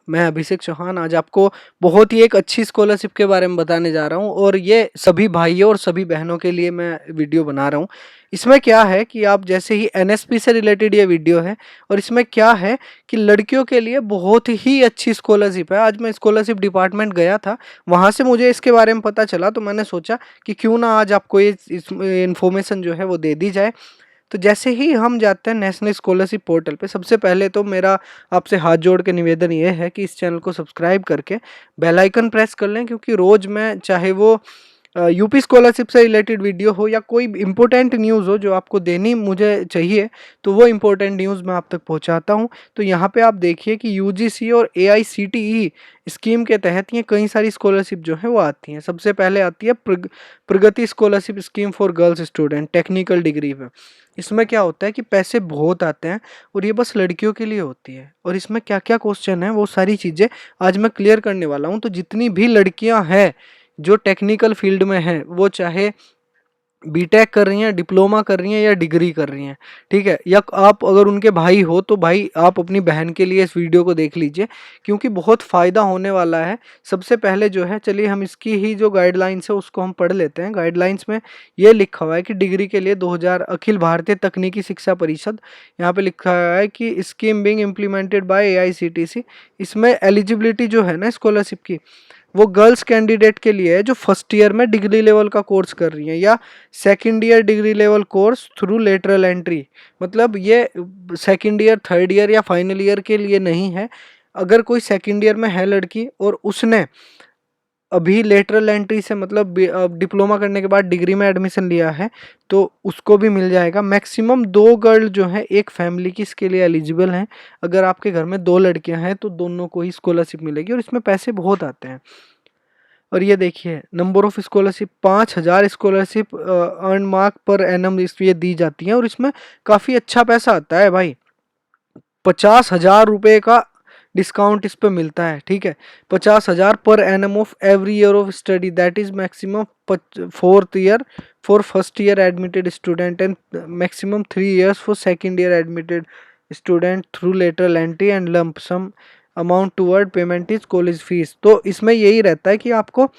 मैं अभिषेक चौहान आज आपको बहुत ही एक अच्छी स्कॉलरशिप के बारे में बताने जा रहा हूँ और ये सभी भाइयों और सभी बहनों के लिए मैं वीडियो बना रहा हूँ। इसमें क्या है कि आप जैसे ही एनएसपी से रिलेटेड ये वीडियो है और इसमें क्या है कि लड़कियों के लिए बहुत ही अच्छी स्कॉलरशिप है। आज मैं स्कॉलरशिप डिपार्टमेंट गया था, वहाँ से मुझे इसके बारे में पता चला, तो मैंने सोचा कि क्यों ना आज आपको ये इन्फॉर्मेशन जो है वो दे दी जाए। तो जैसे ही हम जाते हैं नेशनल स्कॉलरशिप पोर्टल पे, सबसे पहले तो मेरा आपसे हाथ जोड़ के निवेदन ये है कि इस चैनल को सब्सक्राइब करके बेल आइकन प्रेस कर लें, क्योंकि रोज़ मैं चाहे वो यूपी स्कॉलरशिप से रिलेटेड वीडियो हो या कोई इम्पोर्टेंट न्यूज़ हो जो आपको देनी मुझे चाहिए, तो वो इम्पोर्टेंट न्यूज़ मैं आप तक पहुंचाता हूं। तो यहाँ पे आप देखिए कि यूजीसी और एआईसीटीई स्कीम के तहत ये कई सारी स्कॉलरशिप जो है वो आती हैं। सबसे पहले आती है Pragati scholarship scheme for girls student technical degree में। इसमें क्या होता है कि पैसे बहुत आते हैं और ये बस लड़कियों के लिए होती है। और इसमें क्या क्या क्वेश्चन है वो सारी चीज़ें आज मैं क्लियर करने वाला हूँ। तो जितनी भी लड़कियाँ हैं जो टेक्निकल फील्ड में हैं, वो चाहे बीटेक कर रही हैं, डिप्लोमा कर रही हैं या डिग्री कर रही हैं, ठीक है, या आप अगर उनके भाई हो तो भाई आप अपनी बहन के लिए इस वीडियो को देख लीजिए, क्योंकि बहुत फ़ायदा होने वाला है। सबसे पहले जो है, चलिए हम इसकी ही जो गाइडलाइंस है उसको हम पढ़ लेते हैं। गाइडलाइंस में ये लिखा हुआ है कि डिग्री के लिए 2000 अखिल भारतीय तकनीकी शिक्षा परिषद, यहाँ पे लिखा हुआ है कि स्कीम बिंग इम्प्लीमेंटेड बाय एआईसीटीसी। इसमें एलिजिबिलिटी जो है ना स्कॉलरशिप की, वो गर्ल्स कैंडिडेट के लिए है जो फर्स्ट ईयर में डिग्री लेवल का कोर्स कर रही हैं या second year degree level course through lateral entry. मतलब ये सेकंड ईयर, थर्ड ईयर या फाइनल ईयर के लिए नहीं है। अगर कोई सेकंड ईयर में है लड़की और उसने अभी लेटरल एंट्री से मतलब डिप्लोमा करने के बाद डिग्री में एडमिशन लिया है, तो उसको भी मिल जाएगा। मैक्सिमम 2 गर्ल जो है एक फैमिली की इसके लिए एलिजिबल हैं। अगर आपके घर में 2 लड़कियां हैं तो दोनों को ही स्कॉलरशिप मिलेगी और इसमें पैसे बहुत आते हैं। और ये देखिए, number of scholarship 5000 scholarship earn mark per annum ये दी जाती है और इसमें काफ़ी अच्छा पैसा आता है भाई। 50,000 रुपये का डिस्काउंट इस पे मिलता है, ठीक है। 50,000 per annum of every year of study, that is maximum 4th year for first year admitted student and maximum 3 years for second year admitted student through lateral entry and lump sum amount toward payment is college fees. तो इसमें यही रहता है कि आपको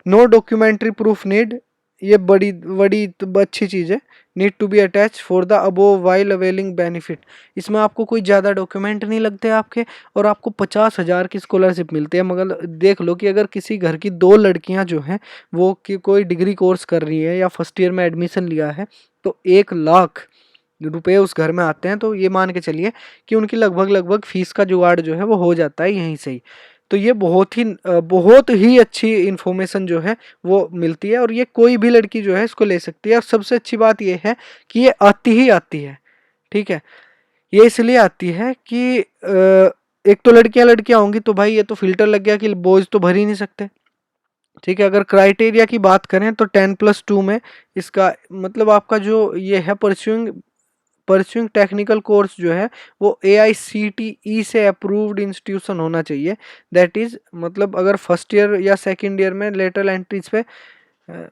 no documentary proof need, ये बड़ी बड़ी अच्छी चीज़ है। Need to be attach for the above while availing benefit. इसमें आपको कोई ज़्यादा डॉक्यूमेंट नहीं लगते आपके और आपको 50,000 की स्कॉलरशिप मिलती है। मगर देख लो कि अगर किसी घर की 2 लड़कियां जो हैं वो कि कोई डिग्री कोर्स कर रही है या फर्स्ट ईयर में एडमिशन लिया है, तो 1 लाख रुपए उस घर में आते हैं। तो ये मान के चलिए कि उनकी लगभग लगभग फीस का जुगाड़ जो है वो हो जाता है यहीं से ही। तो ये बहुत ही अच्छी इन्फॉर्मेशन जो है वो मिलती है और ये कोई भी लड़की जो है इसको ले सकती है। और सबसे अच्छी बात ये है कि ये आती ही आती है, ठीक है। ये इसलिए आती है कि एक तो लड़कियां लड़कियां होंगी तो भाई ये तो फिल्टर लग गया कि बॉयज तो भर ही नहीं सकते, ठीक है। अगर क्राइटेरिया की बात करें तो 10+2 में इसका मतलब आपका जो ये है परस्यूइंग टेक्निकल कोर्स जो है वो एआईसीटीई से अप्रूव्ड इंस्टीट्यूशन होना चाहिए। दैट इज मतलब अगर फर्स्ट ईयर या सेकंड ईयर में लेटरल एंट्रीज पे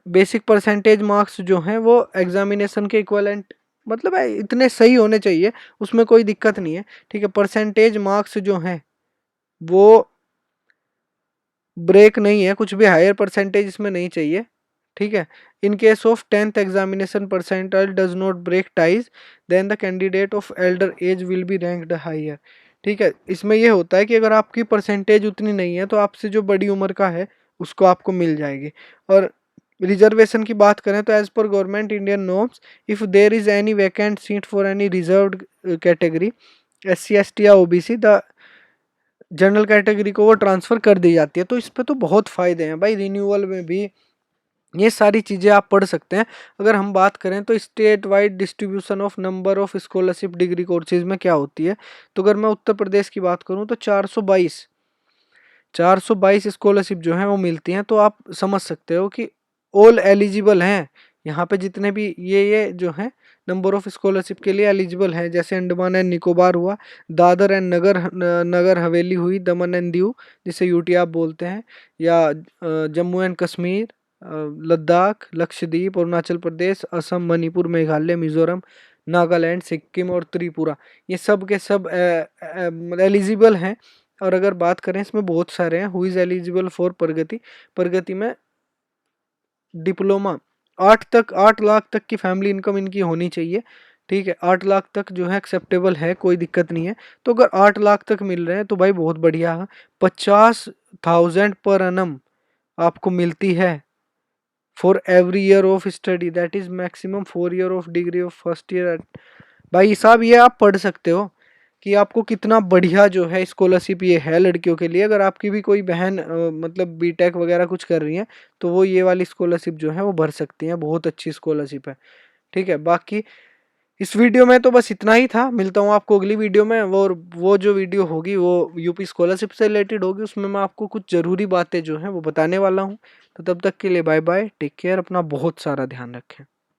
बेसिक परसेंटेज मार्क्स जो हैं वो एग्जामिनेशन के इक्वलेंट, मतलब इतने सही होने चाहिए, उसमें कोई दिक्कत नहीं है, ठीक है। परसेंटेज मार्क्स जो हैं वो ब्रेक नहीं है, कुछ भी हायर परसेंटेज इसमें नहीं चाहिए, ठीक है। In case of 10th examination percentile does not break ties, then the candidate of elder age will be ranked higher, ठीक है। इसमें यह होता है कि अगर आपकी परसेंटेज उतनी नहीं है तो आपसे जो बड़ी उम्र का है उसको आपको मिल जाएगी। और रिजर्वेशन की बात करें तो as per government Indian norms, if there is any vacant seat for any reserved category SC ST या OBC, द जनरल कैटेगरी को वो ट्रांसफ़र कर दी जाती है। तो इस पे तो बहुत फ़ायदे हैं भाई, रिन्यूअल में भी ये सारी चीज़ें आप पढ़ सकते हैं। अगर हम बात करें तो state wide distribution of number of scholarship degree courses में क्या होती है, तो अगर मैं उत्तर प्रदेश की बात करूं तो 422 स्कॉलरशिप जो है वो मिलती हैं। तो आप समझ सकते हो कि ऑल एलिजिबल हैं यहाँ पे, जितने भी ये जो हैं नंबर ऑफ स्कॉलरशिप के लिए एलिजिबल हैं। जैसे अंडमान एंड निकोबार हुआ, दादर एंड नगर हवेली हुई, दमन एंड दीव जिसे यूटी आप बोलते हैं, या जम्मू एंड कश्मीर, लद्दाख, लक्षद्वीप, अरुणाचल प्रदेश, असम, मणिपुर, मेघालय, मिजोरम, नागालैंड, सिक्किम और त्रिपुरा, ये सब के सब एलिजिबल हैं और अगर बात करें इसमें बहुत सारे हैं। हु इज़ एलिजिबल फॉर प्रगति, प्रगति में डिप्लोमा 8 लाख तक की फैमिली इनकम इनकी होनी चाहिए। ठीक है, 8 लाख तक जो है एक्सेप्टेबल है, कोई दिक्कत नहीं है। तो अगर 8 लाख तक मिल रहे हैं तो भाई बहुत बढ़िया है। 50,000 पर एनम आपको मिलती है for every year of study, that is maximum 4 year of degree of first year. भाई साहब ये आप पढ़ सकते हो कि आपको कितना बढ़िया जो है स्कॉलरशिप ये है लड़कियों के लिए। अगर आपकी भी कोई बहन मतलब बीटेक वगैरह कुछ कर रही है तो वो ये वाली स्कॉलरशिप जो है वो भर सकती हैं, बहुत अच्छी स्कॉलरशिप है। ठीक है, बाकी इस वीडियो में तो बस इतना ही था। मिलता हूँ आपको अगली वीडियो में। वो जो वीडियो होगी वो यूपी स्कॉलरशिप से रिलेटेड होगी, उसमें मैं आपको कुछ ज़रूरी बातें जो हैं वो बताने वाला हूँ। तो तब तक के लिए बाय बाय, टेक केयर, अपना बहुत सारा ध्यान रखें।